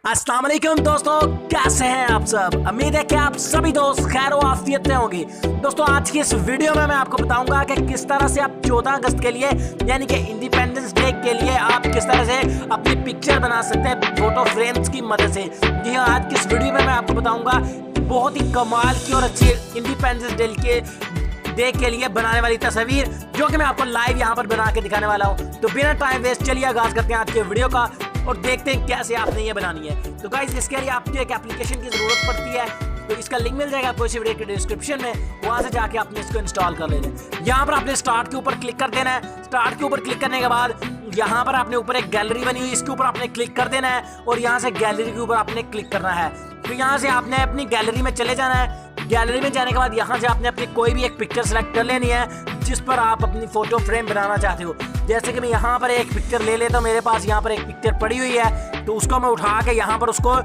अस्सलाम वालेकुम दोस्तों, कैसे हैं आप सब। उम्मीद है कि आप सभी दोस्त खैर व आफियत में होंगे। दोस्तों आज की इस वीडियो में मैं आपको बताऊंगा कि किस तरह से आप 14 अगस्त के लिए यानी कि इंडिपेंडेंस डे के लिए आप किस तरह से अपनी पिक्चर बना सकते हैं फोटो फ्रेम्स की मदद से। जी हाँ, आज की इस वीडियो में मैं आपको बताऊंगा बहुत ही कमाल की और अच्छी इंडिपेंडेंस डे के लिए बनाने वाली तस्वीर, जो कि मैं आपको लाइव यहाँ पर बना के दिखाने वाला हूँ। तो बिना टाइम वेस्ट चलिए आगाज करते हैं आज के वीडियो का और देखते हैं कैसे आपने ये बनानी है। तो गाइस इसके लिए आपको एक एप्लीकेशन की जरूरत पड़ती है, तो इसका लिंक मिल जाएगा आपको इस वीडियो के डिस्क्रिप्शन में, वहां से जाके आपने इसको इंस्टॉल कर लेना है। यहाँ पर आपने स्टार्ट के ऊपर क्लिक कर देना है। स्टार्ट के ऊपर क्लिक करने के बाद यहाँ पर आपने ऊपर एक गैलरी बनी हुई, इसके ऊपर आपने क्लिक कर देना है और यहाँ से गैलरी के ऊपर आपने क्लिक करना है। तो यहाँ से आपने अपनी गैलरी में चले जाना है। गैलरी में जाने के बाद यहाँ से आपने अपनी कोई भी एक पिक्चर सेलेक्ट कर लेनी है जिस पर आप अपनी फोटो फ्रेम बनाना चाहते हो। जैसे कि मैं यहाँ पर एक पिक्चर ले लेता हूँ, मेरे पास यहाँ पर एक पिक्चर पड़ी हुई है, तो उसको मैं उठा के यहाँ पर उसको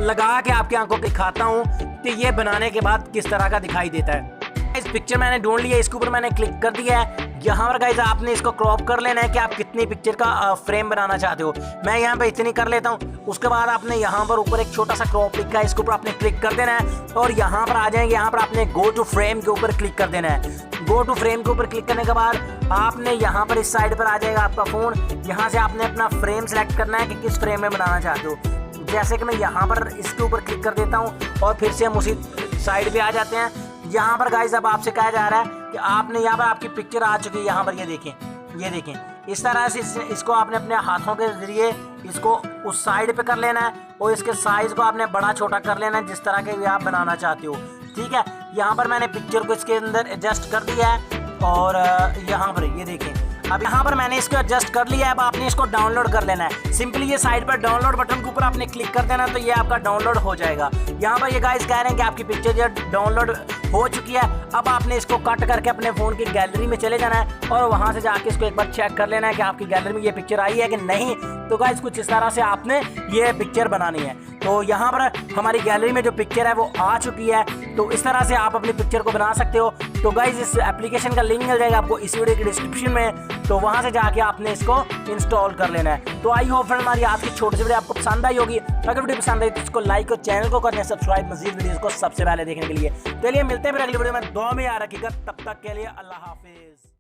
लगा के आपकी आंखों पे दिखाता हूँ कि ये बनाने के बाद किस तरह का दिखाई देता है। इस पिक्चर मैंने ढूंढ लिया, इसके ऊपर मैंने क्लिक कर दिया है। यहाँ पर गाइस आपने इसको क्रॉप कर लेना है कि आप कितनी पिक्चर का फ्रेम बनाना चाहते हो। मैं यहाँ पे इतनी कर लेता हूँ। उसके बाद आपने यहाँ पर ऊपर एक छोटा सा क्रॉप लिखा है, इसके ऊपर आपने क्लिक कर देना है और यहाँ पर आ जाएंगे। यहाँ पर आपने गो टू फ्रेम के ऊपर क्लिक कर देना है। गो टू फ्रेम के ऊपर क्लिक करने के बाद आपने यहाँ पर इस साइड पर आ जाएगा आपका फोन। यहाँ से आपने अपना फ्रेम सेलेक्ट करना है कि किस फ्रेम में बनाना चाहते हो। जैसे कि मैं यहाँ पर इसके ऊपर क्लिक कर देता हूँ और फिर से हम उसी साइड पे आ जाते हैं। यहाँ पर गाइस अब आपसे कहा जा रहा है कि आपने यहाँ पर आपकी पिक्चर आ चुकी है। यहाँ पर ये देखें इस तरह से इसको आपने अपने हाथों के जरिए इसको उस साइड पे कर लेना है और इसके साइज को आपने बड़ा छोटा कर लेना है जिस तरह के भी आप बनाना चाहते हो। ठीक है, यहाँ पर मैंने पिक्चर को इसके अंदर एडजस्ट कर दिया है और यहाँ पर ये देखें अब यहाँ पर मैंने इसको एडजस्ट कर लिया है। अब आपने इसको डाउनलोड कर लेना है। सिंपली ये साइड पर डाउनलोड बटन के ऊपर आपने क्लिक कर देना, तो ये आपका डाउनलोड हो जाएगा। यहाँ पर ये गाइस कह रहे हैं कि आपकी पिक्चर ये डाउनलोड हो चुकी है। अब आपने इसको कट करके अपने फ़ोन की गैलरी में चले जाना है और वहाँ से जाके इसको एक बार चेक कर लेना है कि आपकी गैलरी में ये पिक्चर आई है कि नहीं। तो गाइस कुछ इस तरह से आपने ये पिक्चर बनानी है। तो यहाँ पर हमारी गैलरी में जो पिक्चर है वो आ चुकी है। तो इस तरह से आप अपनी पिक्चर को बना सकते हो। तो गाइस इस एप्लीकेशन का लिंक मिल जाएगा आपको इस वीडियो के डिस्क्रिप्शन में, तो वहाँ से जाके आपने इसको इंस्टॉल कर लेना है। तो आई होप फ्रेंड हमारी आज की छोटी सी वीडियो आपको पसंद आई होगी। अगर वीडियो पसंद आई तो इसको लाइक और चैनल को करना सब्सक्राइब मजीद वीडियोस को सबसे पहले देखने के लिए। चलिए मिलते हैं फिर अगली वीडियो में। दुआ में याद रखिएगा, तब तक के लिए अल्लाह हाफिज।